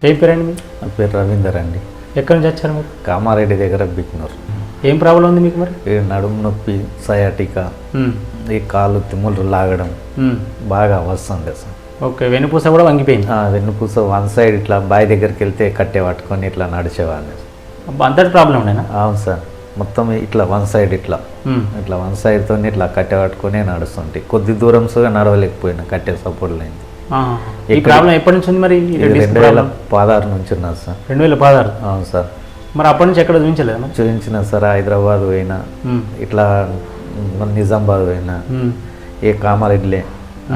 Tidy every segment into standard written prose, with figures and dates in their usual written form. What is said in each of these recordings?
ఏం పేరండి మీరు? నా పేరు రవీందర్ అండి. ఎక్కడి నుంచి వచ్చారు మీరు? కామారెడ్డి దగ్గర బిక్నూర్. ఏం ప్రాబ్లం ఉంది మీకు మరి? ఈ నడుము నొప్పి, సయాటికా, ఈ కాళ్ళు తిమ్ములు లాగడం బాగా వస్తుంది సార్. ఓకే, వెన్నుపూస కూడా వంగిపోయింది. వెన్నుపూస వన్ సైడ్ ఇట్లా బావి దగ్గరికి వెళ్తే కట్టే పట్టుకొని ఇట్లా నడిచేవాడిని. అంతటి ప్రాబ్లం ఉండేనా? అవును సార్, మొత్తం ఇట్లా వన్ సైడ్ ఇట్లా వన్ సైడ్తో ఇట్లా కట్టె పట్టుకొని నడుస్తుంటే కొద్ది దూరం సుగా నడవలేకపోయినా కట్టె సపోర్ట్ లేని. ఈ ప్రాబ్లం ఎప్పటి నుంచి ఉంది మరి? 2016 నుంచి ఉన్నది సార్. 2016? అవును సార్. మరి అప్పటి నుంచి ఎక్కడ చూపించలేదు? చూపించిన సార్, హైదరాబాద్ పోయినా, ఇట్లా నిజామాబాద్ పోయినా, ఏ కామారెడ్డిలే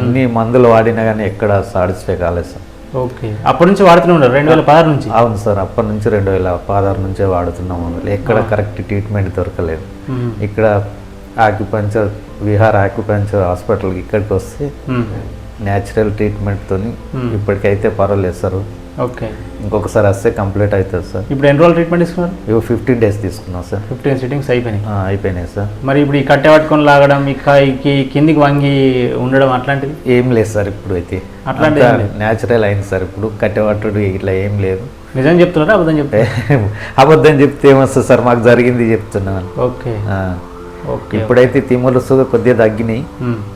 అన్ని మందులు వాడినా కానీ ఎక్కడ సాటిస్ఫై కాలేదు సార్. ఓకే, అప్పటి నుంచి వాడుతూనే ఉన్నారు 2016 నుంచి? అవును సార్, అప్పటి నుంచి 2016 నుంచే వాడుతున్నాము. ఎక్కడ కరెక్ట్ ట్రీట్మెంట్ దొరకలేదు. ఇక్కడ ఆక్యుపంచర్, విహార్ ఆక్యుపంచర్ హాస్పిటల్కి ఇక్కడికి వస్తే న్యాచురల్ ట్రీట్మెంట్తో ఇప్పటికైతే పర్వాలేదు సార్. ఓకే, ఇంకొకసారి వస్తే కంప్లీట్ అవుతుంది సార్. ఇప్పుడు ఎన్ని రోజులు ట్రీట్మెంట్ తీసుకున్నారు? ఇవి 15 days తీసుకున్నాం సార్. 15 సిట్టింగ్స్ అయిపోయినాయి సార్. మరి ఇప్పుడు ఈ కట్టె పట్టుకొని లాగడం, కిందికి వంగి ఉండడం అట్లాంటిది ఏం లేదు సార్. ఇప్పుడు అయితే అట్లాంటి న్యాచురల్ అయింది సార్. ఇప్పుడు కట్టె పట్టుడు ఇట్లా ఏం లేదు. నిజం చెప్తున్నారా అబద్ధం చెప్తే? అబద్ధం చెప్తే ఏమొస్తుంది సార్, మాకు జరిగింది చెప్తున్నాను. ఓకే ఓకే, ఇప్పుడైతే తిమ్ములు కొద్దిగా తగ్గినాయి,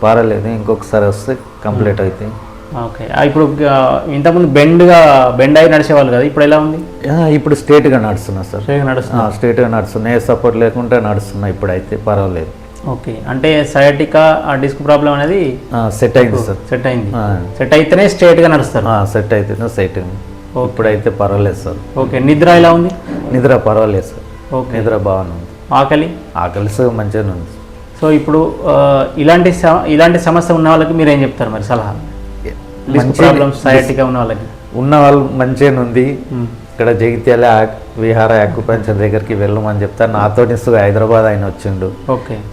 పర్వాలేదు. ఇంకొకసారి వస్తే కంప్లీట్ అవుతాయి. ఓకే, ఇప్పుడు ఇంతకుముందు బెండ్ అయి నడిచేవాళ్ళు కదా, ఇప్పుడు ఎలా ఉంది? ఇప్పుడు స్ట్రేట్గా నడుస్తున్నా సార్. స్ట్రేట్గా నడుస్తున్నా, ఏ సపోర్ట్ లేకుండా నడుస్తున్నా. ఇప్పుడైతే పర్వాలేదు. ఓకే, అంటే సయాటికా డిస్క్ ప్రాబ్లం అనేది సెట్ అయింది సార్. సెట్ అయితేనే స్ట్రేట్గా నడుస్తారు. సెట్ అయితేనే సెట్ అయింది. ఇప్పుడైతే పర్వాలేదు సార్. ఓకే, నిద్ర ఎలా ఉంది? నిద్ర పర్వాలేదు సార్. ఓకే, నిద్ర బాగానే ఉంది. ఆకలి మంచిగానే ఉంది. సో ఇప్పుడు ఇలాంటి సమస్య ఉన్న వాళ్ళకి మీరు ఏం చెప్తారు మరి సలహా? సయాటికా ఉన్న వాళ్ళు మంచిగానే ఉంది. ఇక్కడ జగిత్యాల విహార ఆక్యుపంచర్ దగ్గరికి వెళ్ళమని చెప్తారు. నాతో హైదరాబాద్ ఆయన వచ్చిండు,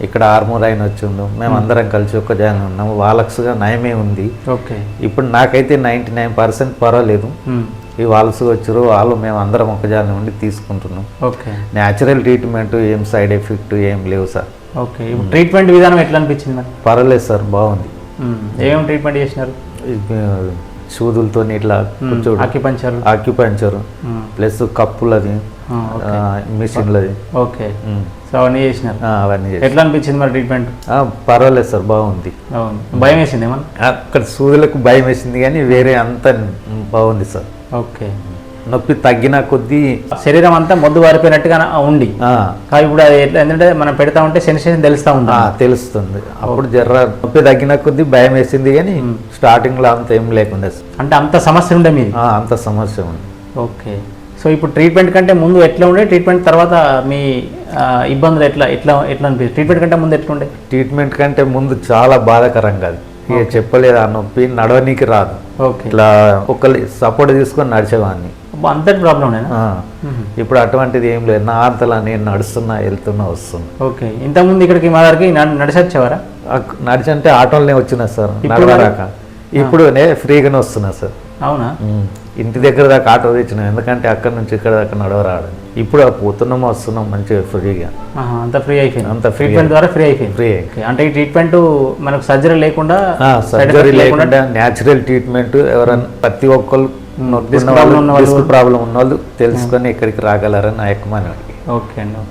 ఇక్కడ ఆర్మూర్ ఆయన వచ్చిండు. మేము అందరం కలిసి ఒక జాగా ఉన్నాము. వాళ్ళకుగా నయమే ఉంది. ఇప్పుడు నాకైతే 99% పర్వాలేదు. ఈ వాళ్ళసుగా వచ్చారు వాళ్ళు, మేము అందరం ఒక జాగా ఉండి తీసుకుంటున్నాం. న్యాచురల్ ట్రీట్మెంట్, ఏం సైడ్ ఎఫెక్ట్ ఏం లేవు సార్. ఓకే, ట్రీట్మెంట్ విధానం ఎట్లా అనిపించింది మరి? పర్వాలేదు సార్, బాగుంది. ఏమేమి ట్రీట్మెంట్ చేసినారు? సూదులతో ఇట్లా ఆక్యుపంచర్ ప్లస్ కప్పులది, మిషన్లది. ఓకే, సో అవన్నీ చేసినారు. అవన్నీ ఎట్లా అనిపించింది మరి ట్రీట్మెంట్? పర్వాలేదు సార్, బాగుంది. భయం వేసింది ఏమన్నా? అక్కడ సూదులకు భయం వేసింది కానీ వేరే అంతా బాగుంది సార్. ఓకే, నొప్పి తగ్గిన కొద్దీ శరీరం అంతా మొద్దు వారిపోయినట్టుగా ఉంది. కానీ ఇప్పుడు అది ఎట్లా, ఎందుకంటే మనం పెడతా ఉంటే సెన్సేషన్ తెలుస్తుంది. అప్పుడు జర్ర నొప్పి తగ్గిన కొద్దీ భయం వేసింది కానీ స్టార్టింగ్ లో అంత ఏం లేకుండా. అంటే అంత సమస్య ఉండే మీది? అంత సమస్య ఉంది. ఓకే, సో ఇప్పుడు ట్రీట్మెంట్ కంటే ముందు ఎట్లా ఉండే, ట్రీట్మెంట్ తర్వాత మీ ఇబ్బందులు ఎట్లా ఎట్లా ఎట్లా అనిపిస్తుంది? ట్రీట్మెంట్ కంటే ముందు ఎట్లా ఉండే? ట్రీట్మెంట్ కంటే ముందు చాలా బాధాకరంగా, ఇక చెప్పలేదు. ఆ నొప్పి నడవనీకి రాదు. ఇట్లా ఒకళ్ళు సపోర్ట్ తీసుకొని నడిచేవాడిని. అంతటి ప్రాబ్లం. ఇప్పుడు అటువంటిది ఏం లేదు. నా అంతలా నేను నడుస్తున్నా, వెళ్తున్నా, వస్తున్నా. ఓకే, ఇంతకుముందు ఇక్కడికి మా దగ్గరికి నడిచొచ్చేవారా? నడిచంటే ఆటోలోనే వచ్చినా సార్, నడవరాక. ఇప్పుడు ఫ్రీగానే వస్తున్నా సార్. అవునా? ఇంటి దగ్గర దాకా ఆటో తెచ్చినాం, ఎందుకంటే అక్కడ నుంచి ఇక్కడ దాకా నడవరాడు. ఇప్పుడు పోతున్నాము, వస్తున్నాం మంచిగా ఫ్రీగా. అంత ఫ్రీ అయిపోయింది. అంత ట్రీట్మెంట్ ద్వారా ఫ్రీ అయిపోయింది. అంటే ఈ ట్రీట్మెంట్ మనకు సర్జరీ లేకుండా న్యాచురల్ ట్రీట్మెంట్. ఎవరన్నా ప్రతి ఒక్కరు ప్రాబ్లం ఉన్న వాళ్ళు తెలుసుకొని ఇక్కడికి రాగలరని నా యొక్క మనవి. ఓకే అండి.